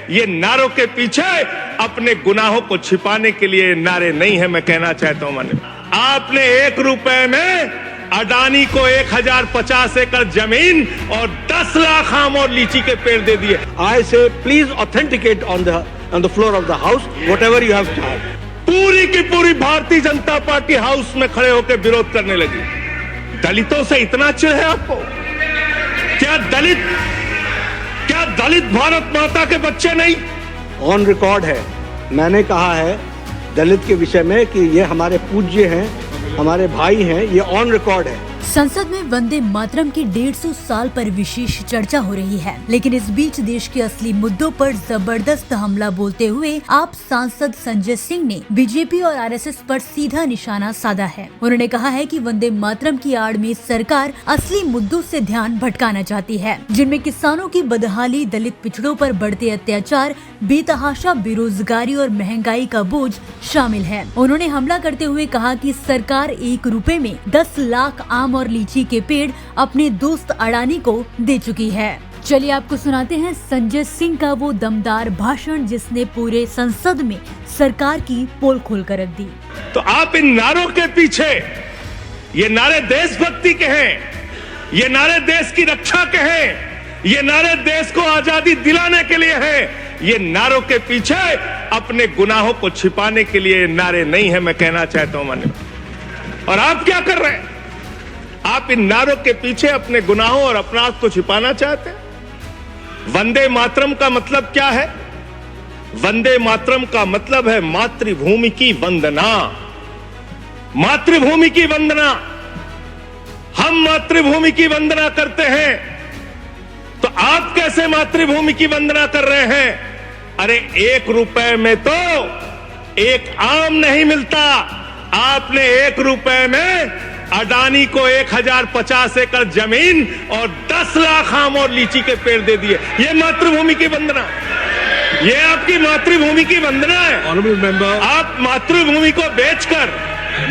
ये नारों के पीछे अपने गुनाहों को छिपाने के लिए नारे नहीं है। मैं कहना चाहता हूं माननीय, आपने 1 रुपए में अडानी को 1050 एकड़ जमीन और 10 लाख आम और लीची के पेड़ दे दिए। I say please authenticate on the floor of the house whatever you have charged. पूरी की पूरी भारतीय जनता पार्टी हाउस में खड़े होकर विरोध करने लगी। दलितों से इतना चिढ़ है आपको? क्या दलित भारत माता के बच्चे नहीं? ऑन रिकॉर्ड है, मैंने कहा है दलित के विषय में कि ये हमारे पूज्य हैं, हमारे भाई हैं, ये ऑन रिकॉर्ड है। संसद में वंदे मातरम की 150 साल पर विशेष चर्चा हो रही है, लेकिन इस बीच देश के असली मुद्दों पर जबरदस्त हमला बोलते हुए आप सांसद संजय सिंह ने बीजेपी और आरएसएस पर सीधा निशाना साधा है। उन्होंने कहा है कि वंदे मातरम की आड़ में सरकार असली मुद्दों से ध्यान भटकाना चाहती है, जिनमें किसानों की बदहाली, दलित पिछड़ों पर बढ़ते अत्याचार, बेतहाशा बेरोजगारी और महंगाई का बोझ शामिल है। उन्होंने हमला करते हुए कहा कि सरकार 1 रुपए में 10 लाख आम और लीची के पेड़ अपने दोस्त अडानी को दे चुकी है। चलिए आपको सुनाते हैं संजय सिंह का वो दमदार भाषण, जिसने पूरे संसद में सरकार की पोल खोल कर रख दी। तो आप इन नारों के पीछे, ये नारे देशभक्ति के हैं, ये नारे देश की रक्षा के हैं, ये नारे देश को आजादी दिलाने के लिए हैं। ये नारों के पीछे अपने गुनाहों को छिपाने के लिए नारे नहीं है। मैं कहना चाहता हूं माननीय, और आप क्या कर रहे हैं? आप इन नारों के पीछे अपने गुनाहों और अपराध को छिपाना चाहते हैं। वंदे मातरम का मतलब क्या है? वंदे मातरम का मतलब है मातृभूमि की वंदना। मातृभूमि की वंदना, हम मातृभूमि की वंदना करते हैं, तो आप कैसे मातृभूमि की वंदना कर रहे हैं? अरे 1 रुपए में तो एक आम नहीं मिलता। आपने 1 रुपए में अडानी को 1050 एकड़ जमीन और 10 लाख आम और लीची के पेड़ दे दिए। ये मातृभूमि की वंदना, ये आपकी मातृभूमि की वंदना है। आप मातृभूमि को बेचकर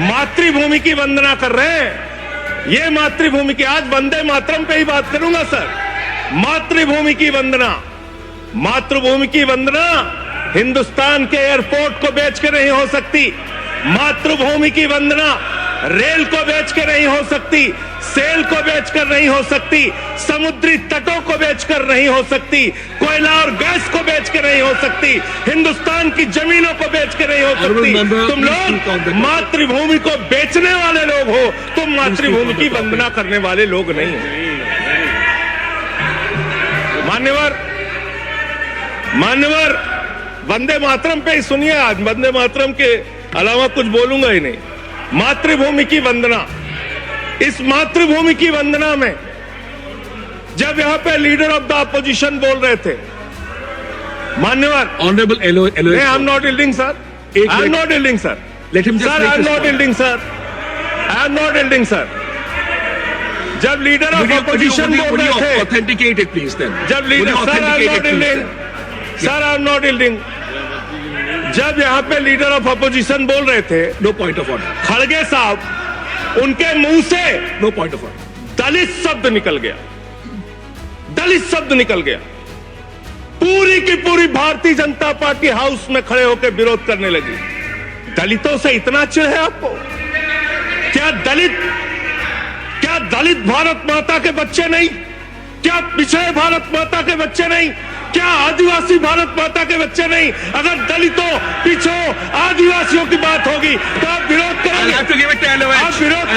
मातृभूमि की वंदना कर रहे हैं। ये मातृभूमि की, आज वंदे मातरम पे ही बात करूंगा सर। मातृभूमि की वंदना, मातृभूमि की वंदना हिंदुस्तान के एयरपोर्ट को बेच के नहीं हो सकती। मातृभूमि की वंदना रेल को बेच के नहीं हो सकती, सेल को बेचकर नहीं हो सकती, समुद्री तटों को बेचकर नहीं हो सकती, कोयला और गैस को बेच के नहीं हो सकती, हिंदुस्तान की जमीनों को बेच के नहीं हो सकती। तुम लोग मातृभूमि को बेचने वाले लोग हो, तुम मातृभूमि की वंदना करने वाले लोग नहीं हो। मान्यवर, वंदे मातरम पे ही सुनिए। आज वंदे मातरम के अलावा कुछ बोलूंगा ही नहीं। मातृभूमि की वंदना, इस मातृभूमि की वंदना में जब यहां पे लीडर ऑफ द अपोजिशन बोल रहे थे, मान्यवर, honourable I am not yielding sir, I am not yielding sir, let him just, sir I am not yielding sir, I am not yielding sir. जब लीडर ऑफ अपोजिशन बोल रहे थे, authenticate it please then. जब leader, sir I am not yielding, sir I am not yielding. जब यहाँ पे leader of opposition बोल रहे थे, नो पॉइंट ऑफ ऑर्डर, खड़गे साहब, उनके मुंह से नो पॉइंट ऑफ ऑर्डर, दलित शब्द निकल गया, दलित शब्द निकल गया। पूरी की पूरी भारतीय जनता पार्टी हाउस में खड़े होकर विरोध करने लगी। दलितों से इतना चिढ़ है आपको? क्या दलित भारत माता के बच्चे नहीं? क्या पिछड़े भारत माता के बच्चे नहीं? क्या आदिवासी भारत माता के बच्चे नहीं? अगर दलितों, पिछड़ों, आदिवासियों की बात होगी तो आप विरोध करोगे। आप विरोध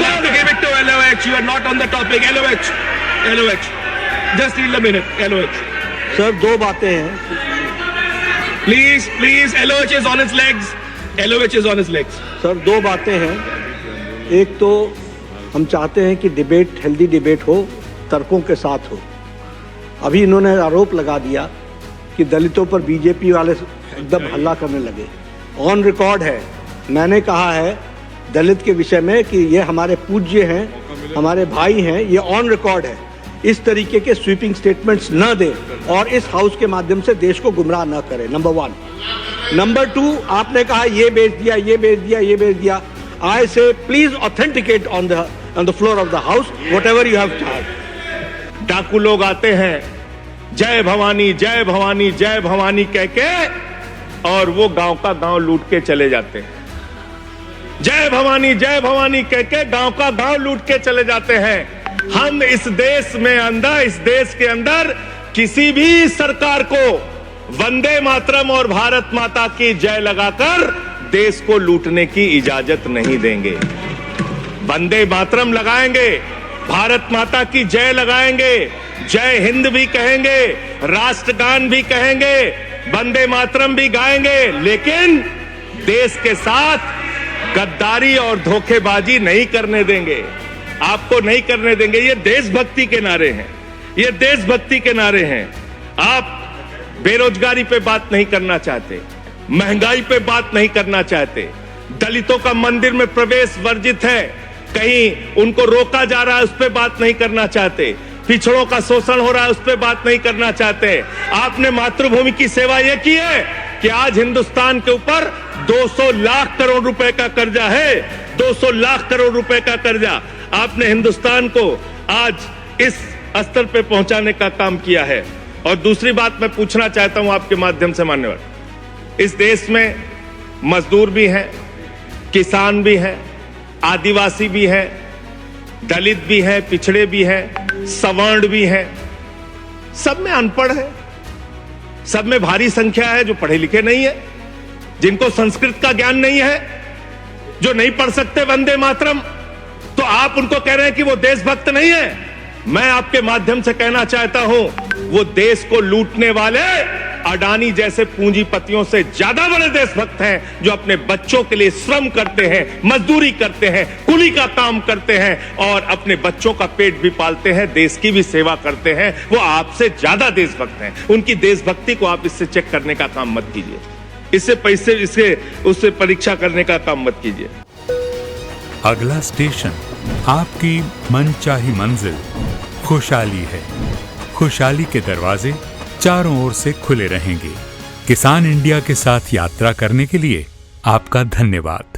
LOH, you are not on the topic. LOH, just need a minute. LOH, sir 2 बातें हैं। please, LOH is on its legs. LOH is on its legs. Sir 2 बातें हैं। एक तो हम चाहते हैं कि डिबेट, हेल्दी डिबेट हो, तर्कों के साथ हो। अभी इन्होंने आरोप लगा दिया कि दलितों पर बीजेपी वाले एकदम हल्ला करने लगे। ऑन रिकॉर्ड है, मैंने कहा है दलित के विषय में कि ये हमारे पूज्य हैं, हमारे भाई हैं। ये ऑन रिकॉर्ड है। इस तरीके के स्वीपिंग स्टेटमेंट्स न दें और इस हाउस के माध्यम से देश को गुमराह न करें, नंबर 1। नंबर 2, आपने कहा ये बेच दिया, ये बेच दिया, ये बेच दिया। I say please authenticate on the floor of the house whatever you have charged. डाकू लोग आते हैं, जय भवानी जय भवानी जय भवानी कह के, और वो गांव का गांव लूट के चले जाते हैं। जय भवानी कह के गांव का गांव लूट के चले जाते हैं। हम इस देश के अंदर किसी भी सरकार को वंदे मातरम और भारत माता की जय लगाकर देश को लूटने की इजाजत नहीं देंगे। वंदे मातरम लगाएंगे, भारत माता की जय लगाएंगे, जय हिंद भी कहेंगे, राष्ट्रगान भी कहेंगे, वंदे मातरम भी गाएंगे, लेकिन देश के साथ गद्दारी और धोखेबाजी नहीं करने देंगे। आपको नहीं करने देंगे। ये देशभक्ति के नारे हैं, ये देशभक्ति के नारे हैं। आप बेरोजगारी पे बात नहीं करना चाहते, महंगाई पे बात नहीं करना चाहते, दलितों का मंदिर में प्रवेश वर्जित है, कहीं उनको रोका जा रहा है, उस पे बात नहीं करना चाहते, पिछड़ों का शोषण हो रहा है, उस पे बात नहीं करना चाहते। आपने मातृभूमि की सेवा यह की है कि आज हिंदुस्तान के ऊपर 200 लाख करोड़ रुपए का कर्जा है, 200 लाख करोड़ रुपए का कर्जा। आपने हिंदुस्तान को आज इस स्तर पे पहुंचाने का काम किया है। और दूसरी बात मैं पूछना चाहता हूं आपके माध्यम से, मान्यवर, इस देश में मजदूर भी हैं, किसान भी हैं, आदिवासी भी हैं, दलित भी हैं, पिछड़े भी हैं, सवर्ण भी हैं, सब में अनपढ़ है, सब में भारी संख्या है जो पढ़े लिखे नहीं है, जिनको संस्कृत का ज्ञान नहीं है, जो नहीं पढ़ सकते वंदे मातरम। तो आप उनको कह रहे हैं कि वो देशभक्त नहीं है। मैं आपके माध्यम से कहना चाहता हूं, वो देश को लूटने वाले अडानी जैसे पूंजीपतियों से ज्यादा बड़े देशभक्त हैं, जो अपने बच्चों के लिए श्रम करते हैं, मजदूरी करते हैं, कुली का काम करते हैं और अपने बच्चों का पेट भी पालते हैं, देश की भी सेवा करते हैं। वो आपसे ज्यादा देशभक्त हैं। उनकी देशभक्ति को आप इससे चेक करने का काम मत कीजिए, इससे उससे परीक्षा करने का काम मत कीजिए। अगला स्टेशन आपकी मनचाही मंजिल खुशहाली है। खुशहाली के दरवाजे चारों ओर से खुले रहेंगे। किसान इंडिया के साथ यात्रा करने के लिए आपका धन्यवाद।